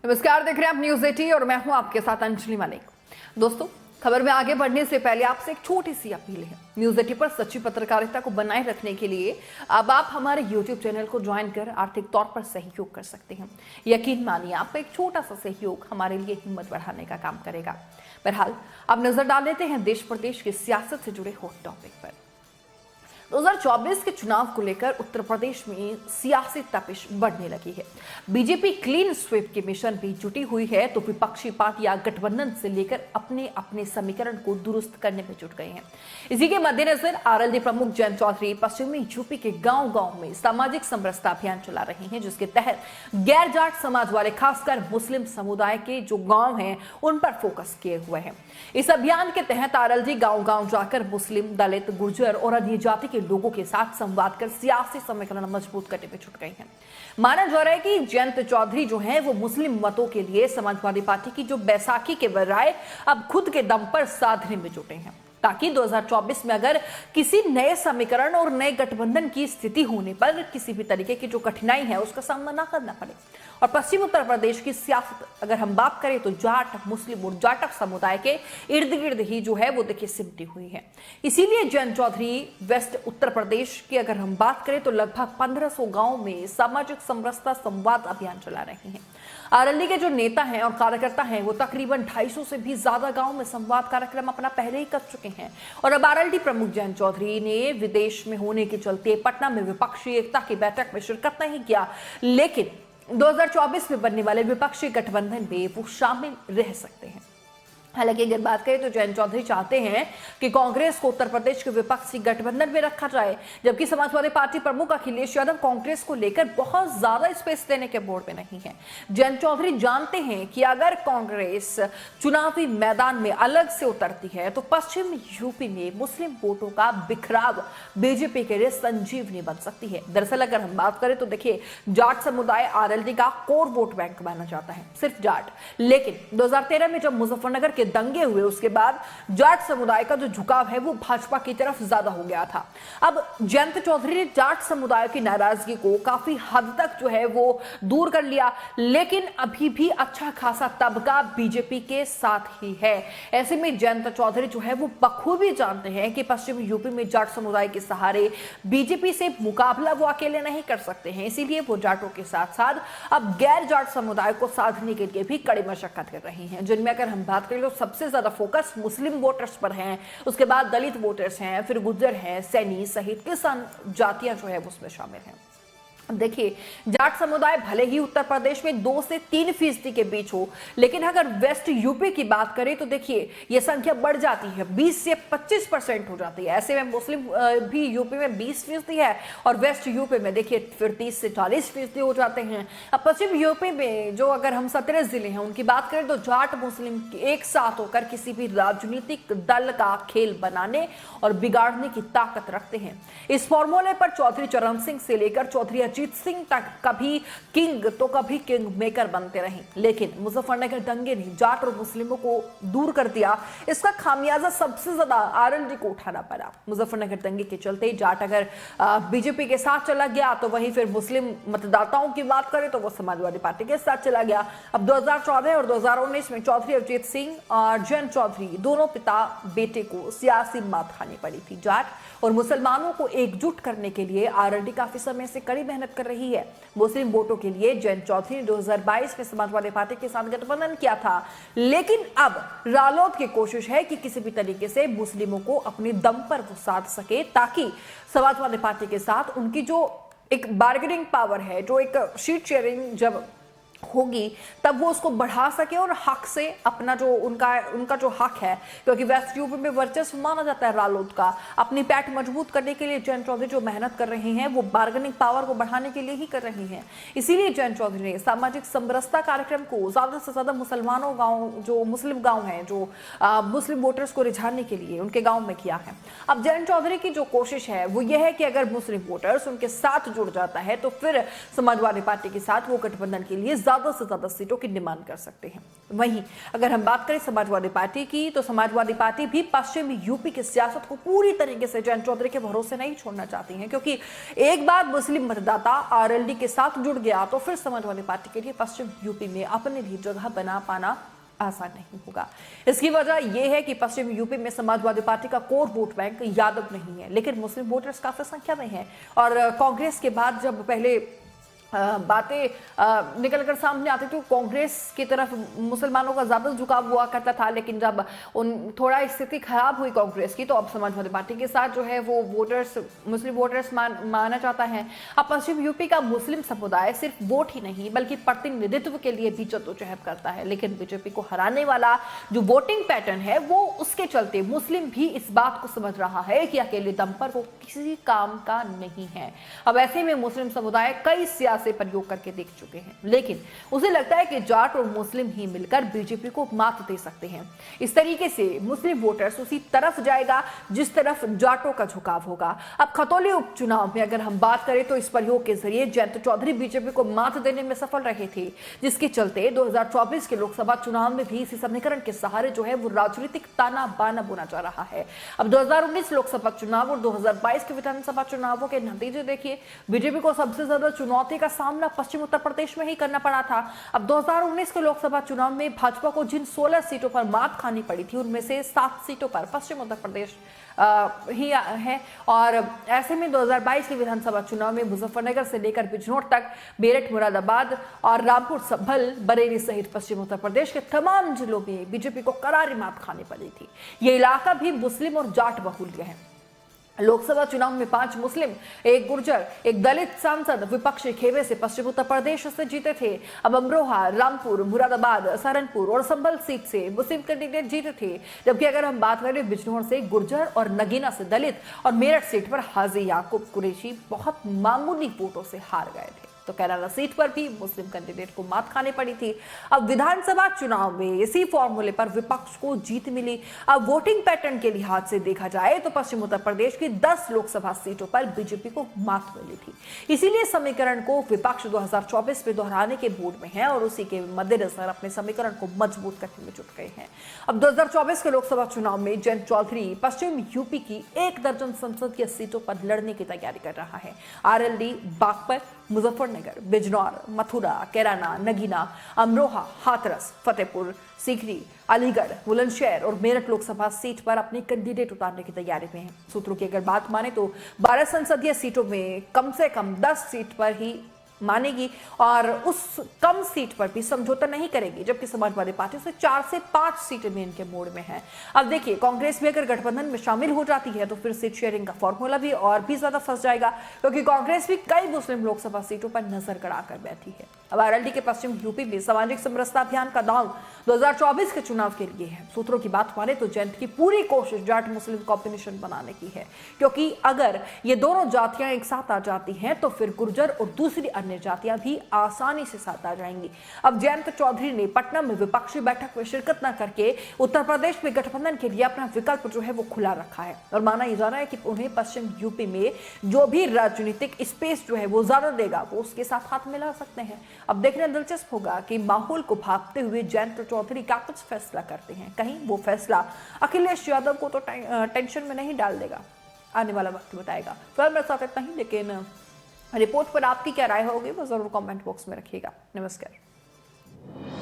नमस्कार, देख रहे हैं आप न्यूज 80 और मैं हूं आपके साथ अंजलि मलिक। दोस्तों, खबर में आगे बढ़ने से पहले आपसे एक छोटी सी अपील है। न्यूज 80 पर सच्ची पत्रकारिता को बनाए रखने के लिए अब आप हमारे YouTube चैनल को ज्वाइन कर आर्थिक तौर पर सहयोग कर सकते हैं। यकीन मानिए, आपका एक छोटा सा सहयोग हमारे लिए हिम्मत बढ़ाने का काम करेगा। बहरहाल, अब नजर डाल लेते हैं देश प्रदेश की सियासत से जुड़े हॉट टॉपिक पर। 2024 के चुनाव को लेकर उत्तर प्रदेश में सियासी तपिश बढ़ने लगी है। बीजेपी क्लीन स्वीप के मिशन भी जुटी हुई है, तो विपक्षी पार्टियां गठबंधन से लेकर अपने अपने समीकरण को दुरुस्त करने में जुट गए हैं। इसी के मद्देनजर आरएलडी प्रमुख जयंत चौधरी पश्चिमी यूपी के गांव-गांव में सामाजिक समरसता अभियान चला रहे हैं, जिसके तहत गैर जाट समाज वाले, खासकर मुस्लिम समुदाय के जो गांव हैं, उन पर फोकस किए हुए हैं। इस अभियान के तहत आरएलडी गांव-गांव जाकर मुस्लिम, दलित, गुर्जर और अन्य जाति के लोगों के साथ संवाद कर सियासी समीकरण मजबूत करने में जुट गए हैं। माना जा रहा है कि जयंत चौधरी जो हैं वो मुस्लिम मतों के लिए समाजवादी पार्टी की जो बैसाखी के बजाय अब खुद के दम पर साधने में जुटे हैं, ताकि 2024 में अगर किसी नए समीकरण और नए गठबंधन की स्थिति होने पर किसी भी तरीके की जो कठिनाई है उसका सामना ना करना पड़े। और पश्चिम उत्तर प्रदेश की सियासत अगर हम बात करें तो जाट, मुस्लिम और जाटक समुदाय के इर्द गिर्द ही जो है वो देखिए सिमटी हुई है। इसीलिए जयंत चौधरी वेस्ट उत्तर प्रदेश की अगर हम बात करें तो लगभग 1500 गांव में सामाजिक समरसता संवाद अभियान चला रहे हैं। आरएलडी के जो नेता हैं और कार्यकर्ता हैं वो तकरीबन 250 से भी ज्यादा गांव में संवाद कार्यक्रम अपना पहले ही कर चुके हैं। और अब आरएलडी प्रमुख जयंत चौधरी ने विदेश में होने के चलते पटना में विपक्षी एकता की बैठक में शिरकत नहीं किया, लेकिन 2024 में बनने वाले विपक्षी गठबंधन में वो शामिल रह सकते हैं। हालांकि अगर बात करें तो जयंत चौधरी चाहते हैं कि कांग्रेस को उत्तर प्रदेश के विपक्षी गठबंधन में रखा जाए, जबकि समाजवादी पार्टी प्रमुख अखिलेश यादव कांग्रेस को लेकर बहुत ज्यादा स्पेस देने के बोर्ड में नहीं है। जयंत चौधरी जानते हैं कि अगर कांग्रेस चुनावी मैदान में अलग से उतरती है तो पश्चिम यूपी में मुस्लिम वोटों का बिखराव बीजेपी के लिए संजीवनी बन सकती है। दरअसल अगर हम बात करें तो देखिए, जाट समुदाय आरएलडी का कोर वोट बैंक माना जाता है, सिर्फ जाट। लेकिन 2013 में जब मुजफ्फरनगर के दंगे हुए उसके बाद जाट समुदाय का जो झुकाव है वो भाजपा की तरफ ज्यादा हो गया था। अब जयंत चौधरी ने जाट समुदाय की नाराजगी को काफी हद तक जो है वो दूर कर लिया, लेकिन अभी भी अच्छा खासा तबका बीजेपी के साथ ही है। ऐसे में जयंत चौधरी जो है वो बखूबी जानते हैं कि पश्चिमी यूपी में जाट समुदाय के सहारे बीजेपी से मुकाबला वो अकेले नहीं कर सकते हैं। इसीलिए वो जाटों के साथ साथ अब गैर जाट समुदाय को साधने के लिए भी कड़ी मशक्कत कर रही हैं, जिनमें अगर हम बात करें तो सबसे ज्यादा फोकस मुस्लिम वोटर्स पर है, उसके बाद दलित वोटर्स हैं, फिर गुर्जर हैं, सैनी सहित किसान जातियां जो है उसमें शामिल हैं। देखिए, जाट समुदाय भले ही उत्तर प्रदेश में 2 से 3% के बीच हो, लेकिन अगर वेस्ट यूपी की बात करें तो देखिए यह संख्या बढ़ जाती है, 20 से 25% हो जाती है। ऐसे में मुस्लिम भी यूपी में 20% है और वेस्ट यूपी में देखिए फिर 30 से 40% हो जाते हैं। अब पश्चिम यूपी में जो अगर हम 17 जिले हैं उनकी बात करें तो जाट मुस्लिम एक साथ होकर किसी भी राजनीतिक दल का खेल बनाने और बिगाड़ने की ताकत रखते हैं। इस फॉर्मूले पर चौधरी चरण सिंह से लेकर चौधरी अजीत सिंह तक कभी किंग तो कभी किंग मेकर बनते रहे, लेकिन मुजफ्फरनगर दंगे ने जाट और मुस्लिमों को दूर कर दिया। इसका खामियाजा सबसे ज्यादा आरएलडी को उठाना पड़ा। मुजफ्फरनगर दंगे के चलते जाट अगर बीजेपी के साथ चला गया तो वहीं फिर मुस्लिम मतदाताओं की बात करें तो वो समाजवादी पार्टी के साथ चला गया। अब 2014 और 2019 में चौधरी अजीत सिंह और जयंत चौधरी दोनों पिता बेटे को सियासी मात खानी पड़ी थी। जाट और मुसलमानों को एकजुट करने के लिए आरएलडी काफी समय से कड़ी मेहनत कर रही है। मुस्लिम वोटों के लिए जयंत चौधरी ने 2022 में समाजवादी पार्टी के साथ गठबंधन किया था, लेकिन अब रालोद की कोशिश है कि किसी भी तरीके से मुस्लिमों को अपने दम पर वो साध सके, ताकि समाजवादी पार्टी के साथ उनकी जो एक बार्गेनिंग पावर है, जो एक सीट शेयरिंग जब होगी तब वो उसको बढ़ा सके और हक से अपना जो उनका जो हक है, क्योंकि वेस्ट यूपी में वर्चस्व माना जाता है रालोद का, अपनी पैठ मजबूत करने के लिए जयंत चौधरी जो मेहनत कर रहे हैं वो बार्गेनिंग पावर को बढ़ाने के लिए ही कर रही हैं। इसीलिए जयंत चौधरी ने सामाजिक समरसता कार्यक्रम को ज्यादा से ज्यादा मुसलमानों गांव, जो मुस्लिम गांव हैं, जो मुस्लिम वोटर्स को रिझाने के लिए उनके गाँव में किया है। अब जयंत चौधरी की जो कोशिश है वो यह है कि अगर मुस्लिम वोटर्स उनके साथ जुड़ जाता है तो फिर समाजवादी पार्टी के साथ वो गठबंधन के लिए ज्यादा से ज्यादा सीटों की डिमांड कर सकते हैं। वहीं अगर हम बात करें समाजवादी पार्टी की, तो समाजवादी पार्टी भी पश्चिमी यूपी की सियासत को पूरी तरीके से जयंत चौधरी के भरोसे नहीं छोड़ना चाहती है, क्योंकि एक बार मुस्लिम मतदाता आरएलडी के साथ जुड़ गया तो फिर समाजवादी पार्टी के लिए पश्चिम यूपी में अपने लिए जगह बना पाना आसान नहीं होगा। इसकी वजह यह है कि पश्चिम यूपी में समाजवादी पार्टी का कोर वोट बैंक यादव नहीं है, लेकिन मुस्लिम वोटर्स काफी संख्या में हैं। और कांग्रेस के बाद जब पहले बातें निकलकर सामने आती तो कांग्रेस की तरफ मुसलमानों का ज्यादा झुकाव हुआ करता था, लेकिन जब थोड़ा स्थिति खराब हुई कांग्रेस की, तो अब समाजवादी पार्टी के साथ जो है वो वोटर्स, मुस्लिम वोटर्स माना जाता है। अब पश्चिम यूपी का मुस्लिम समुदाय सिर्फ वोट ही नहीं बल्कि प्रतिनिधित्व के लिए भी जद्दोजहद करता है, लेकिन बीजेपी को हराने वाला जो वोटिंग पैटर्न है वो उसके चलते मुस्लिम भी इस बात को समझ रहा है कि अकेले दम पर वो किसी काम का नहीं है। अब ऐसे में मुस्लिम समुदाय कई से प्रयोग करके देख चुके हैं, लेकिन उसे लगता है कि जाट और मुस्लिम ही मिलकर बीजेपी को मात दे सकते हैं। इस तरीके से मुस्लिम वोटर्स उसी तरफ जाएगा जिस तरफ जाटों का झुकाव होगा। अब खतौली उपचुनाव में अगर हम बात करें तो इस प्रयोग के जरिए जयंत चौधरी बीजेपी को मात देने में सफल रहे थे, जिसके चलते 2024 के लोकसभा चुनाव में भी इसी समीकरण के सहारे जो है वो राजनीतिक ताना बाना बुना जा रहा है। अब 2019 लोकसभा चुनाव और 2022 के विधानसभा चुनावों के नतीजे देखिए। बीजेपी को सबसे ज्यादा चुनौती का सामना पश्चिम उत्तर प्रदेश में ही करना पड़ा था। अब 2019 के लोकसभा चुनाव में भाजपा को जिन 16 सीटों पर मात खानी पड़ी थी, उनमें से 7 सीटों पर पश्चिम उत्तर प्रदेश ही है। और ऐसे में 2022 के विधानसभा चुनाव में मुजफ्फरनगर से लेकर बिजनौर तक, मेरठ, मुरादाबाद और रामपुर, संभल, बरेली सहित पश्चिम उत्तर प्रदेश के तमाम जिलों में बीजेपी को करारी मात खानी पड़ी थी। ये इलाका भी मुस्लिम और जाट बहुल्य है। लोकसभा चुनाव में 5 मुस्लिम, 1 गुर्जर, 1 दलित सांसद विपक्षी खेमे से पश्चिम उत्तर प्रदेश से जीते थे। अब अमरोहा, रामपुर, मुरादाबाद, सहारनपुर और संभल सीट से मुस्लिम कैंडिडेट जीते थे, जबकि अगर हम बात करें बिजनौर से गुर्जर और नगीना से दलित और मेरठ सीट पर हाजी याकूब कुरैशी बहुत मामूली वोटों से हार गए थे। तो कैराना सीट पर भी मुस्लिम कैंडिडेट को मात खानी पड़ी थी। अब विधानसभा चुनाव में इसी फॉर्मूले पर विपक्ष को जीत मिली। अब वोटिंग पैटर्न के लिहाज से देखा जाए तो पश्चिम उत्तर प्रदेश की 10 लोकसभा सीटों पर बीजेपी को मात मिली थी। इसीलिए समीकरण को विपक्ष 2024 में दोहराने के मूड में है और उसी के मद्देनजर अपने समीकरण को मजबूत करने में जुट गए हैं। अब 2024 के लोकसभा चुनाव में जयंत चौधरी पश्चिम यूपी की 1 दर्जन संसदीय सीटों पर लड़ने की तैयारी कर रहा है। आरएलडी, बागपत, मुजफ्फरनगर, बिजनौर, मथुरा, कैराना, नगीना, अमरोहा, हाथरस, फतेहपुर सीकरी, अलीगढ़, बुलंदशहर और मेरठ लोकसभा सीट पर अपने कैंडिडेट उतारने की तैयारी में है। सूत्रों की अगर बात माने तो 12 संसदीय सीटों में कम से कम 10 सीट पर ही मानेगी और उस कम सीट पर भी समझौता नहीं करेगी, जबकि समाजवादी पार्टी से 4 से 5 सीटें में इनके मोड़ में है। अब देखिए, कांग्रेस भी अगर गठबंधन में शामिल हो जाती है तो फिर सीट शेयरिंग का फॉर्मूला भी और भी ज्यादा फंस जाएगा, क्योंकि कांग्रेस भी कई मुस्लिम लोकसभा सीटों पर नजर गड़ाकर बैठी है। अब आरएलडी के पश्चिम यूपी में सामाजिक समरसता अभियान का दांव 2024 के चुनाव के लिए है। सूत्रों की बात माने तो जयंत की पूरी कोशिश जाट मुस्लिम कॉम्बिनेशन बनाने की है, क्योंकि अगर ये दोनों जातियां एक साथ आ जाती हैं तो फिर गुर्जर और दूसरी अन्य जातियां भी आसानी से साथ आ जाएंगी। अब जयंत चौधरी ने पटना में विपक्षी बैठक में शिरकत न करके उत्तर प्रदेश में गठबंधन के लिए अपना विकल्प जो है वो खुला रखा है और माना जा रहा है कि उन्हें पश्चिम यूपी में जो भी राजनीतिक स्पेस जो है वो ज्यादा देगा वो उसके साथ हाथ मिला सकते हैं। अब देखना दिलचस्प होगा कि माहौल को भांपते हुए जयंत चौधरी क्या कुछ फैसला करते हैं। कहीं वो फैसला अखिलेश यादव को तो टेंशन में नहीं डाल देगा, आने वाला वक्त बताएगा। फिलहाल मेरे साथ इतना ही, लेकिन रिपोर्ट पर आपकी क्या राय होगी वो जरूर कमेंट बॉक्स में रखिएगा। नमस्कार।